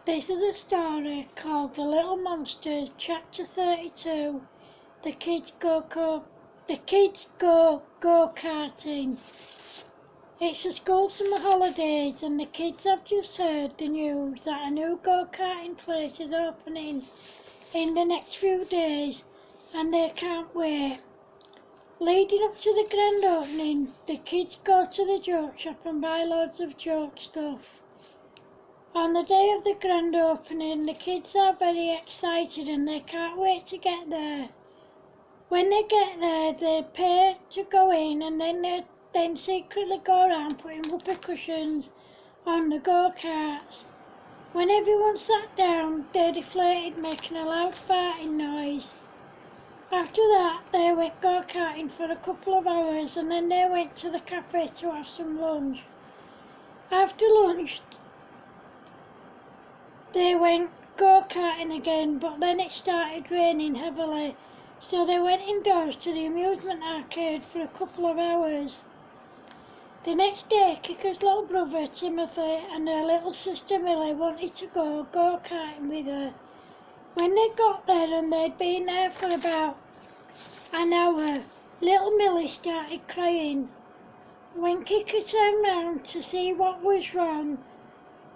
This is a story called The Little Monsters, Chapter 32. The kids go karting. It's the school summer holidays and the kids have just heard the news that a new go-karting place is opening in the next few days and they can't wait. Leading up to the grand opening, the kids go to the joke shop and buy loads of joke stuff. On the day of the grand opening, the kids are very excited and they can't wait to get there. When they get there, they pay to go in and then they secretly go around putting whoopee cushions on the go-karts. When everyone sat down, they deflated, making a loud farting noise. After that, they went go-karting for a couple of hours and then they went to the cafe to have some lunch. After lunch, they went go-karting again, but then it started raining heavily, so they went indoors to the amusement arcade for a couple of hours. The next day, Kika's little brother Timothy and her little sister Millie wanted to go go-karting with her. When they got there and they'd been there for about an hour, little Millie started crying. When Kika turned round to see what was wrong,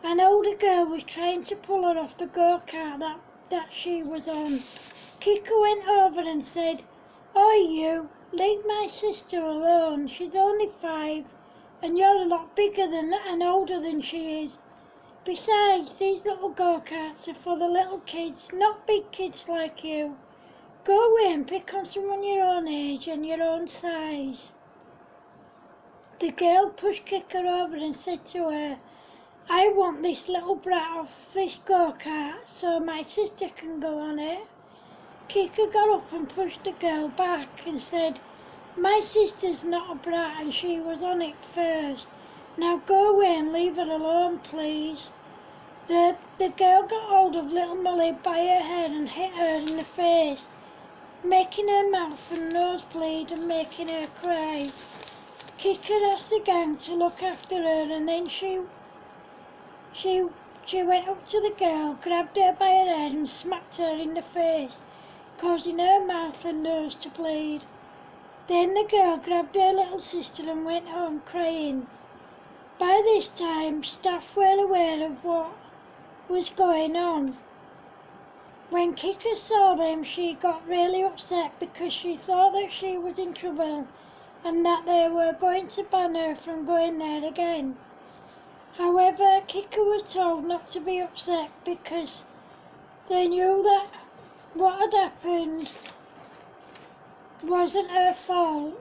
an older girl was trying to pull her off the go-kart that she was on. Kika went over and said, "Oi you, leave my sister alone. She's only 5 and you're a lot bigger and older than she is. Besides, these little go-karts are for the little kids, not big kids like you. Go away and pick on someone your own age and your own size." The girl pushed Kika over and said to her, "I want this little brat off this go-kart so my sister can go on it." Kika got up and pushed the girl back and said, "My sister's not a brat and she was on it first. Now go away and leave her alone, please." The girl got hold of little Millie by her hair and hit her in the face, making her mouth and nose bleed and making her cry. Kika asked the gang to look after her and then she went up to the girl, grabbed her by her head and smacked her in the face, causing her mouth and nose to bleed. Then the girl grabbed her little sister and went home crying. By this time, staff were aware of what was going on. When Kika saw them, she got really upset because she thought that she was in trouble and that they were going to ban her from going there again. However, Kika was told not to be upset because they knew that what had happened wasn't her fault.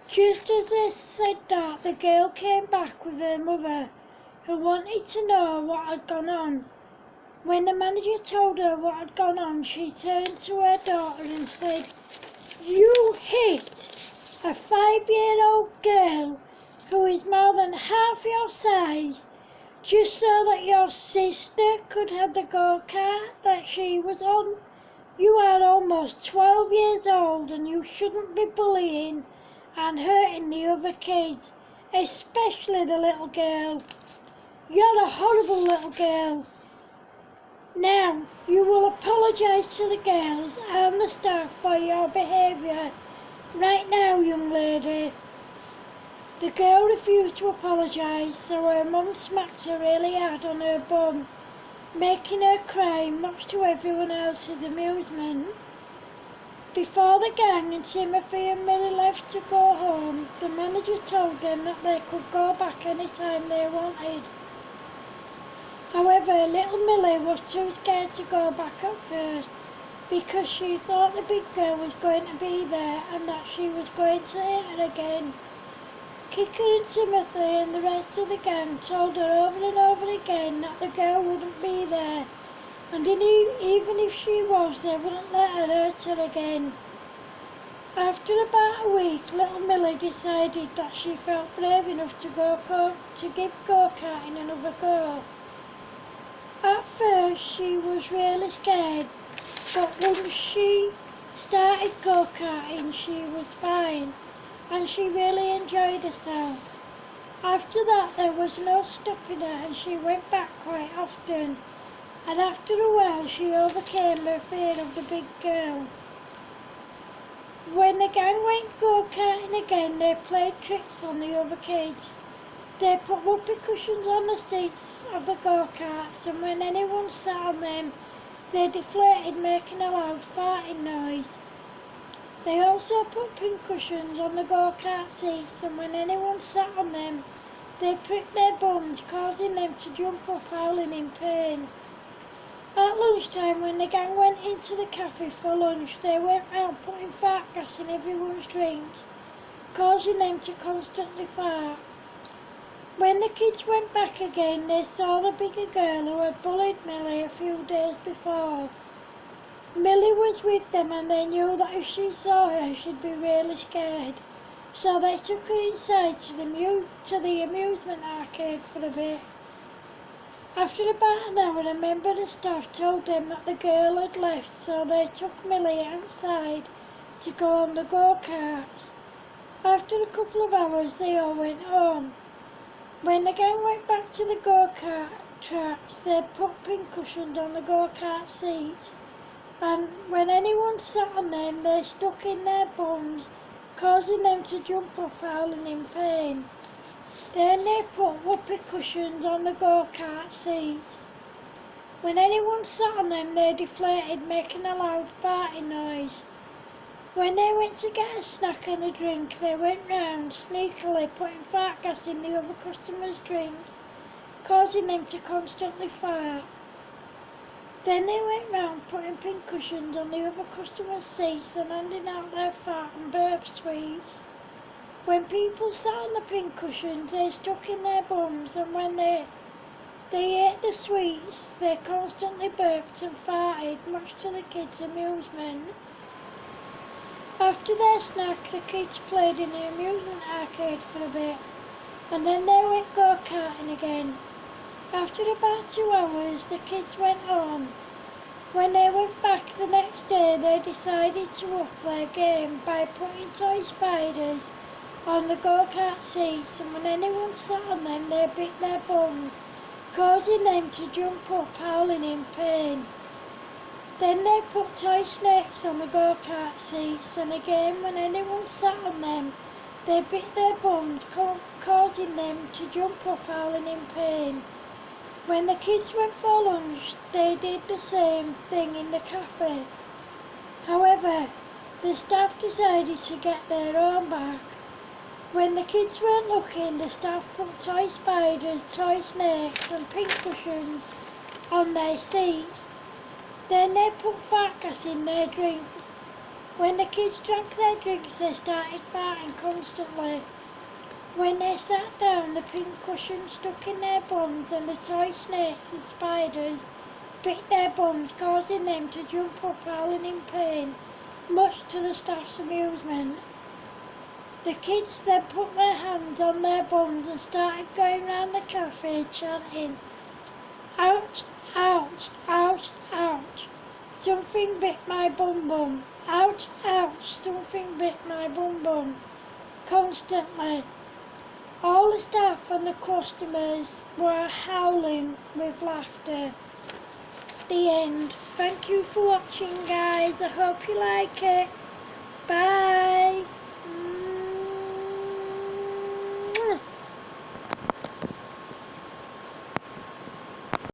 Just as they said that, the girl came back with her mother, who wanted to know what had gone on. When the manager told her what had gone on, she turned to her daughter and said, "You hit a 5-year-old girl who is more than half your size just so that your sister could have the go-kart that she was on. You are almost 12 years old and you shouldn't be bullying and hurting the other kids, especially the little girl. You're a horrible little girl. Now, you will apologise to the girls and the staff for your behaviour. Right now, young lady." The girl refused to apologise, so her mum smacked her really hard on her bum, making her cry, much to everyone else's amusement. Before the gang and Timothy and Millie left to go home, the manager told them that they could go back any time they wanted. However, little Millie was too scared to go back at first because she thought the big girl was going to be there and that she was going to hit her again. Kika and Timothy and the rest of the gang told her over and over again that the girl wouldn't be there, and even if she was, they wouldn't let her hurt her again. After about a week, little Millie decided that she felt brave enough to give go-karting another go. At first she was really scared, but once she started go-karting she was fine and she really enjoyed herself. After that there was no stopping her, and she went back quite often, and after a while she overcame her fear of the big girl. When the gang went go-karting again, they played tricks on the other kids. They put whoopee cushions on the seats of the go-karts, and when anyone sat on them, they deflated, making a loud farting noise. They also put pin cushions on the go-kart seats, and when anyone sat on them, they pricked their bums, causing them to jump up, howling in pain. At lunchtime, when the gang went into the cafe for lunch, they went round putting fart gas in everyone's drinks, causing them to constantly fart. When the kids went back again, they saw the bigger girl who had bullied Millie a few days before. Millie was with them, and they knew that if she saw her, she'd be really scared. So they took her inside to the amusement arcade for a bit. After about an hour, a member of the staff told them that the girl had left, so they took Millie outside to go on the go-karts. After a couple of hours, they all went home. When the gang went back to the go-kart tracks, they put pin cushions on the go-kart seats, and when anyone sat on them, they stuck in their bums, causing them to jump up, howling in pain. Then they put whoopee cushions on the go-kart seats. When anyone sat on them, they deflated, making a loud farting noise. When they went to get a snack and a drink, they went round, sneakily putting fart gas in the other customers' drinks, causing them to constantly fart. Then they went round putting pin cushions on the other customers' seats and handing out their fart and burp sweets. When people sat on the pin cushions, they stuck in their bums, and when they ate the sweets, they constantly burped and farted, much to the kids' amusement. After their snack, the kids played in the amusement arcade for a bit, and then they went go-karting again. After about 2 hours, the kids went home. When they went back the next day, they decided to up their game by putting toy spiders on the go-kart seats, and when anyone sat on them, they bit their bums, causing them to jump up, howling in pain. Then they put toy snakes on the go-kart seats, and again, when anyone sat on them, they bit their bums, causing them to jump up, howling in pain. When the kids went for lunch, they did the same thing in the cafe. However, the staff decided to get their own back. When the kids weren't looking, the staff put toy spiders, toy snakes and pink cushions on their seats. Then they put fart gas in their drinks. When the kids drank their drinks, they started farting constantly. When they sat down, the pink cushions stuck in their bums, and the toy snakes and spiders bit their bums, causing them to jump up, howling in pain, much to the staff's amusement. The kids then put their hands on their bums and started going round the cafe chanting, "Ouch, ouch, ouch, ouch, something bit my bum bum, ouch, ouch, something bit my bum bum," constantly. All the staff and the customers were howling with laughter. The end. Thank you for watching, guys. I hope you like it. Bye.